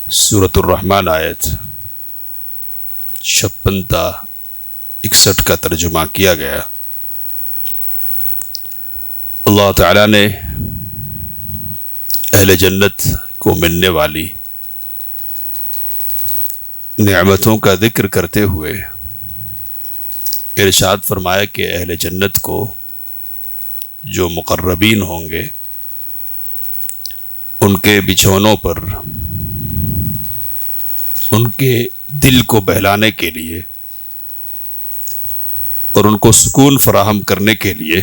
سورۃ الرحمن آیت 56 تا 61 کا ترجمہ کیا گیا۔ اللہ تعالیٰ نے اہل جنت کو ملنے والی نعمتوں کا ذکر کرتے ہوئے ارشاد فرمایا کہ اہل جنت کو جو مقربین ہوں گے ان کے بچھونوں پر ان کے دل کو بہلانے کے لیے اور ان کو سکون فراہم کرنے کے لیے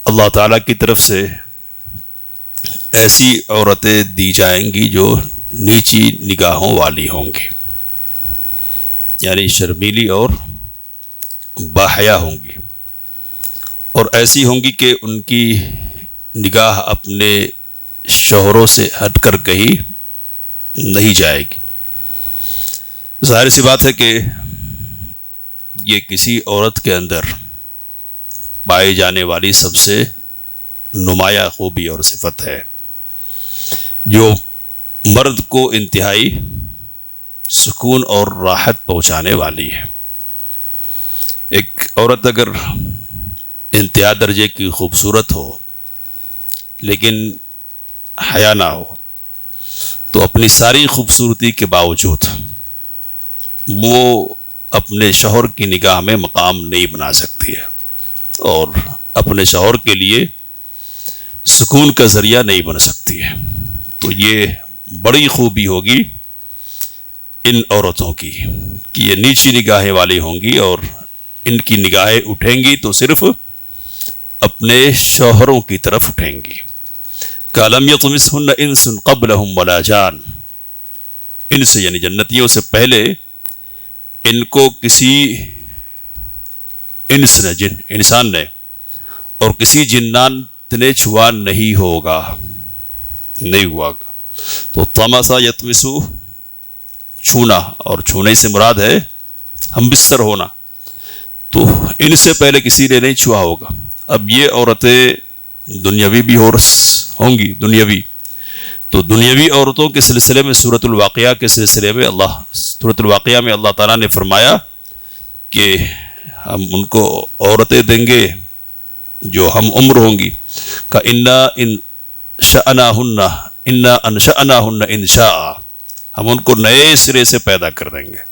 اللہ تعالیٰ کی طرف سے ایسی عورتیں دی جائیں گی جو نیچی نگاہوں والی ہوں گی، یعنی شرمیلی اور باحیا ہوں گی، اور ایسی ہوں گی کہ ان کی نگاہ اپنے شوہروں سے ہٹ کر کہیں نہیں جائے گی۔ ظاہر سی بات ہے کہ یہ کسی عورت کے اندر پائی جانے والی سب سے نمایاں خوبی اور صفت ہے جو مرد کو انتہائی سکون اور راحت پہنچانے والی ہے۔ ایک عورت اگر انتہا درجے کی خوبصورت ہو لیکن حیا نہ ہو تو اپنی ساری خوبصورتی کے باوجود وہ اپنے شوہر کی نگاہ میں مقام نہیں بنا سکتی ہے اور اپنے شوہر کے لیے سکون کا ذریعہ نہیں بن سکتی ہے۔ تو یہ بڑی خوبی ہوگی ان عورتوں کی کہ یہ نیچی نگاہیں والی ہوں گی اور ان کی نگاہیں اٹھیں گی تو صرف اپنے شوہروں کی طرف اٹھیں گی۔ کَلَمْ يَطْمِثْهُنَّ إِنسٌ قَبْلَهُمْ وَلَا جَانٌ، ان سے یعنی جنتیوں سے پہلے ان کو کسی انسان نے اور کسی جنات نے چھوا نہیں ہوا گا۔ تو طمسا یطمسو چھونا، اور چھونے سے مراد ہے ہم بستر ہونا، تو ان سے پہلے کسی نے نہیں چھوا ہوگا۔ اب یہ عورتیں دنیاوی بھی ہوں گی، تو دنیاوی عورتوں کے سلسلے میں سورۃ الواقعہ کے سلسلے میں سورۃ الواقعہ میں اللہ تعالیٰ نے فرمایا کہ ہم ان کو عورتیں دیں گے جو ہم عمر ہوں گی، اِنَّا أَنشَأْنَاهُنَّ إِنشَاءً، ہم ان کو نئے سرے سے پیدا کر دیں گے،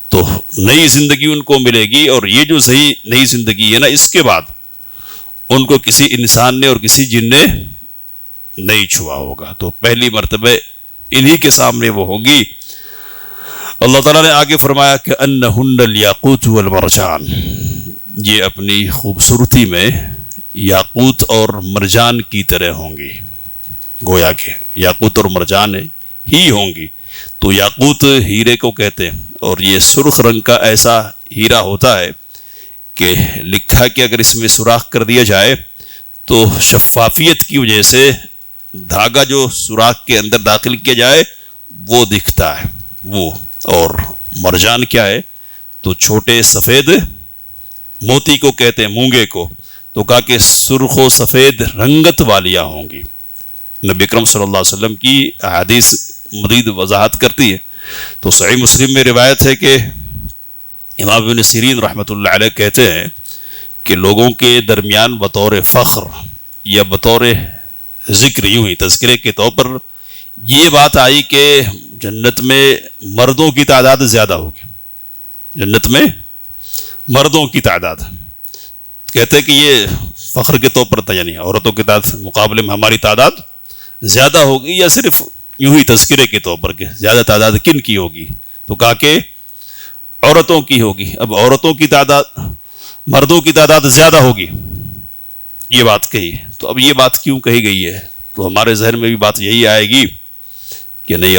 تو نئی زندگی ان کو ملے گی۔ اور یہ جو صحیح نئی زندگی ہے نا، اس کے بعد ان کو کسی انسان نے اور کسی جن نے نہیں چھوا ہوگا، تو پہلی مرتبہ انہی کے سامنے وہ ہوگی۔ اللہ تعالیٰ نے آگے فرمایا کہ انہن الیاقوت والمرجان، یہ اپنی خوبصورتی میں یاقوت اور مرجان کی طرح ہوں گی، گویا کہ یاقوت اور مرجان ہی ہوں گی۔ تو یاقوت ہیرے کو کہتے ہیں، اور یہ سرخ رنگ کا ایسا ہیرا ہوتا ہے کہ لکھا کہ اگر اس میں سوراخ کر دیا جائے تو شفافیت کی وجہ سے دھاگا جو سوراخ کے اندر داخل کیا جائے وہ دکھتا ہے وہ۔ اور مرجان کیا ہے؟ تو چھوٹے سفید موتی کو کہتے ہیں، مونگے کو، تو کہا کہ سرخ و سفید رنگت والیاں ہوں گی۔ نبی اکرم صلی اللہ علیہ وسلم کی احادیث مزید وضاحت کرتی ہے۔ تو صحیح مسلم میں روایت ہے کہ امام ابن سیرین رحمۃ اللہ علیہ کہتے ہیں کہ لوگوں کے درمیان بطور فخر یا بطور ذکر، یوں ہی تذکرے کے طور پر یہ بات آئی کہ جنت میں مردوں کی تعداد زیادہ ہوگی، جنت میں مردوں کی تعداد، کہتے ہیں کہ یہ فخر کے طور پر تھا، یعنی عورتوں کے مقابلے میں ہماری تعداد زیادہ ہوگی، یا صرف یوں ہی تذکرے کے طور پر کہ زیادہ تعداد کن کی ہوگی؟ تو کہا کہ عورتوں کی ہوگی۔ اب عورتوں کی تعداد مردوں کی تعداد زیادہ ہوگی، یہ بات کہی۔ تو اب یہ بات کیوں کہی گئی ہے؟ تو ہمارے ذہن میں بھی بات یہی آئے گی کہ نہیں،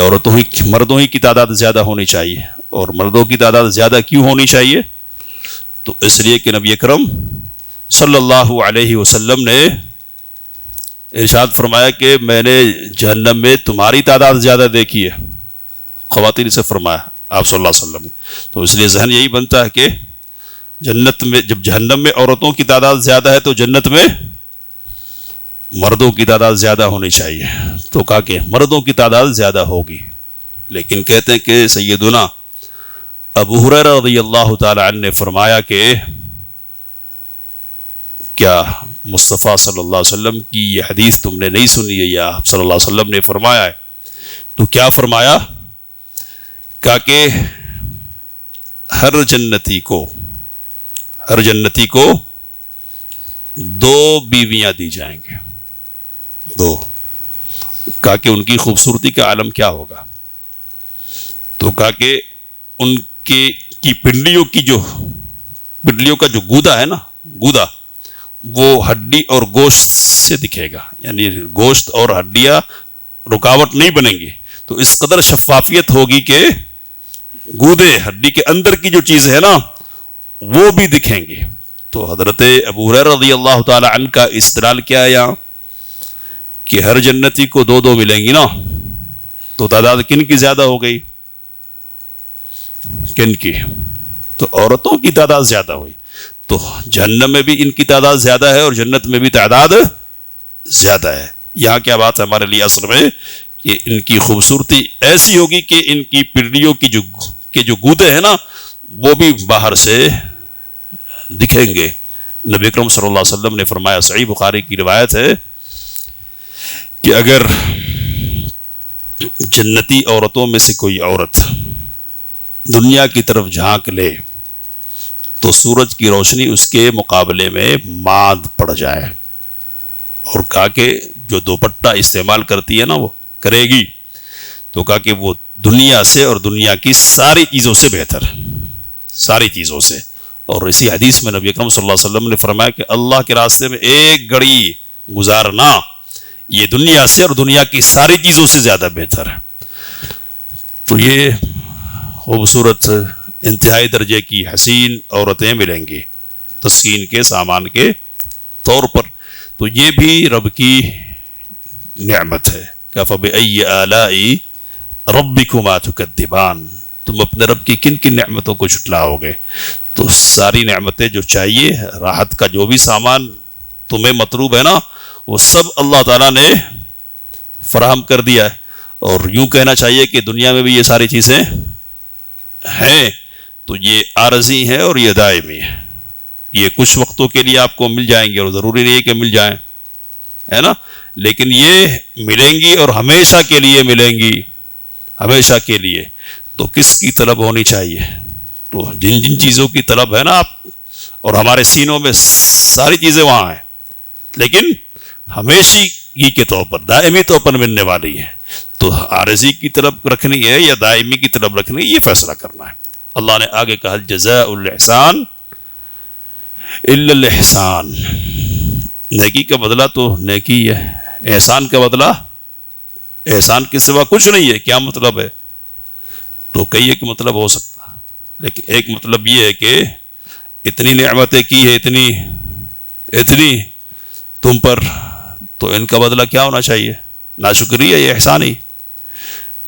مردوں ہی کی تعداد زیادہ ہونی چاہیے۔ اور مردوں کی تعداد زیادہ کیوں ہونی چاہیے؟ تو اس لیے کہ نبی اکرم صلی اللہ علیہ وسلم نے ارشاد فرمایا کہ میں نے جہنم میں تمہاری تعداد زیادہ دیکھی ہے، خواتین سے فرمایا آپ صلی اللہ علیہ وسلم۔ تو اس لیے ذہن یہی بنتا ہے کہ جنت میں جب جہنم میں عورتوں کی تعداد زیادہ ہے تو جنت میں مردوں کی تعداد زیادہ ہونی چاہیے، تو کہا کہ مردوں کی تعداد زیادہ ہوگی، لیکن کہتے ہیں کہ سیدنا ابو ہریرہ رضی اللہ تعالی عنہ نے فرمایا کہ کیا مصطفیٰ صلی اللہ علیہ وسلم کی یہ حدیث تم نے نہیں سنی ہے، یا آپ صلی اللہ علیہ وسلم نے فرمایا ہے؟ تو کیا فرمایا؟ کہا کہ ہر جنتی کو 2 بیویاں دی جائیں گے، 2۔ کہا کہ ان کی خوبصورتی کا عالم کیا ہوگا؟ تو کہا کہ ان کی پنڈلیوں کا جو گودا ہے نا، گودا وہ ہڈی اور گوشت سے دکھے گا، یعنی گوشت اور ہڈیاں رکاوٹ نہیں بنیں گی، تو اس قدر شفافیت ہوگی کہ گودے ہڈی کے اندر کی جو چیز ہے نا وہ بھی دکھیں گی۔ تو حضرت ابو ہریرہ رضی اللہ تعالی عنہ کا استدلال کیا ہے یہاں کہ ہر جنتی کو 2 ملیں گی نا، تو تعداد کن کی زیادہ ہو گئی؟ کن کی؟ تو عورتوں کی تعداد زیادہ ہوئی، تو جہنم میں بھی ان کی تعداد زیادہ ہے اور جنت میں بھی تعداد زیادہ ہے۔ یہاں کیا بات ہے ہمارے لیے اصل میں کہ ان کی خوبصورتی ایسی ہوگی کہ ان کی پنڈلیوں کے جو گودے ہیں نا وہ بھی باہر سے دکھیں گے۔ نبی اکرم صلی اللہ علیہ وسلم نے فرمایا، صحیح بخاری کی روایت ہے کہ اگر جنتی عورتوں میں سے کوئی عورت دنیا کی طرف جھانک لے تو سورج کی روشنی اس کے مقابلے میں ماند پڑ جائے، اور کہا کہ جو دوپٹہ استعمال کرتی ہے نا وہ کرے گی، تو کہا کہ وہ دنیا سے اور دنیا کی ساری چیزوں سے بہتر، ساری چیزوں سے۔ اور اسی حدیث میں نبی اکرم صلی اللہ علیہ وسلم نے فرمایا کہ اللہ کے راستے میں ایک گھڑی گزارنا یہ دنیا سے اور دنیا کی ساری چیزوں سے زیادہ بہتر ہے۔ تو یہ خوبصورت انتہائی درجے کی حسین عورتیں ملیں گی تسکین کے سامان کے طور پر، تو یہ بھی رب کی نعمت ہے۔ کہ فَبِأَيِّ آلَاءِ رَبِّكُمَا تُكَذِّبَانِ، تم اپنے رب کی کن کن نعمتوں کو جھٹلاؤ گے؟ تو ساری نعمتیں جو چاہیے، راحت کا جو بھی سامان تمہیں مطلوب ہے نا وہ سب اللہ تعالیٰ نے فراہم کر دیا ہے۔ اور یوں کہنا چاہیے کہ دنیا میں بھی یہ ساری چیزیں ہیں، تو یہ عارضی ہیں اور یہ دائمی ہیں، یہ کچھ وقتوں کے لیے آپ کو مل جائیں گے اور ضروری نہیں ہے کہ مل جائیں، ہے نا، لیکن یہ ملیں گی اور ہمیشہ کے لیے ملیں گی، ہمیشہ کے لیے۔ تو کس کی طلب ہونی چاہیے؟ تو جن جن چیزوں کی طلب ہے نا آپ، اور ہمارے سینوں میں ساری چیزیں وہاں ہیں، لیکن ہمیشگی کے طور پر، دائمی طور پر ملنے والی ہیں، تو عارضی کی طلب رکھنی ہے یا دائمی کی طلب رکھنی ہے، یہ فیصلہ کرنا ہے۔ اللہ نے آگے کہا جزاء الاحسان الا الاحسان، نیکی کا بدلہ تو نیکی ہے، احسان کا بدلہ احسان کے سوا کچھ نہیں ہے۔ کیا مطلب ہے؟ تو کئی ایک مطلب ہو سکتا، لیکن ایک مطلب یہ ہے کہ اتنی نعمتیں کی ہے، اتنی تم پر، تو ان کا بدلہ کیا ہونا چاہیے؟ ناشکری ہے یا احسانی؟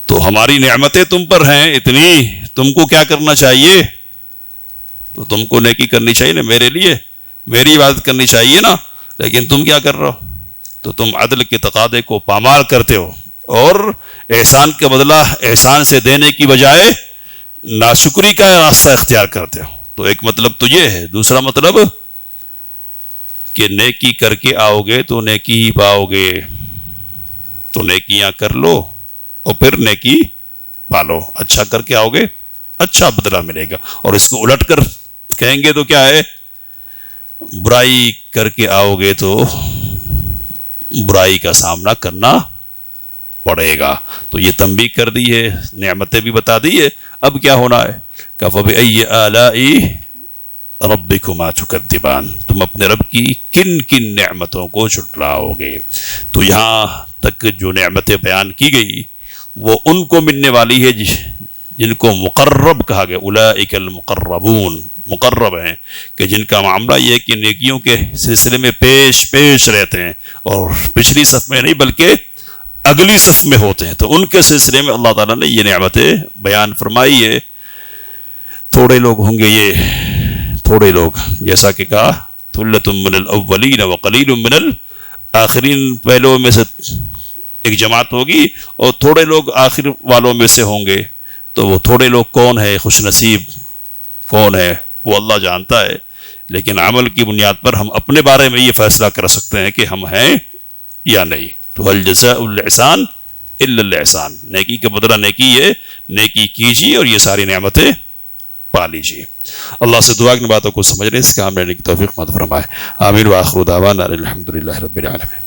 تو ہماری نعمتیں تم پر ہیں اتنی، تم کو کیا کرنا چاہیے؟ تو تم کو نیکی کرنی چاہیے نا، میرے لیے میری عبادت کرنی چاہیے نا، لیکن تم کیا کر رہے ہو؟ تو تم عدل کے تقاضے کو پامال کرتے ہو اور احسان کا بدلہ احسان سے دینے کی بجائے ناشکری کا راستہ اختیار کرتے ہو۔ تو ایک مطلب تو یہ ہے۔ دوسرا مطلب کہ نیکی کر کے آؤ گے تو نیکی ہی پاؤ گے، تو نیکیاں کر لو اور پھر نیکی پالو، اچھا کر کے آؤ گے اچھا بدلہ ملے گا۔ اور اس کو الٹ کر کہیں گے تو کیا ہے؟ برائی کر کے آؤ گے تو برائی کا سامنا کرنا پڑے گا۔ تو یہ تنبیہ کر دی ہے، نعمتیں بھی بتا دی ہے، اب کیا ہونا ہے؟ کہ فَبِأَيِّ آلَاءِ رَبِّكُمَا تُكَذِّبَانِ، تم اپنے رب کی کن کن نعمتوں کو جھٹلاؤ گے۔ تو یہاں تک جو نعمتیں بیان کی گئی وہ ان کو ملنے والی ہے جن کو مقرب کہا گیا، اولئک المقربون، مقرب ہیں، کہ جن کا معاملہ یہ ہے کہ نیکیوں کے سلسلے میں پیش رہتے ہیں، اور پچھلی صف میں نہیں بلکہ اگلی صف میں ہوتے ہیں، تو ان کے سلسلے میں اللہ تعالیٰ نے یہ نعمتیں بیان فرمائی ہے۔ تھوڑے لوگ ہوں گے، یہ تھوڑے لوگ، جیسا کہ کہا ثلۃ من الاولین وقلیل من آخرین پہلوؤں میں سے ایک جماعت ہوگی اور تھوڑے لوگ آخر والوں میں سے ہوں گے. تو وہ تھوڑے لوگ کون ہے، خوش نصیب کون ہے، وہ اللہ جانتا ہے. لیکن عمل کی بنیاد پر ہم اپنے بارے میں یہ فیصلہ کر سکتے ہیں کہ ہم ہیں یا نہیں. تو هل جزاء الاحسان الا الاحسان، نیکی کا بدلہ نیکی ہے، نیکی کیجیے اور یہ ساری نعمتیں پا لیجیے. اللہ سے دعا کی باتوں کو سمجھنے اس کا عمل کرنے کی توفیق عطا فرمائے. آمین. وآخر دعوانا الحمد للہ رب العالمین.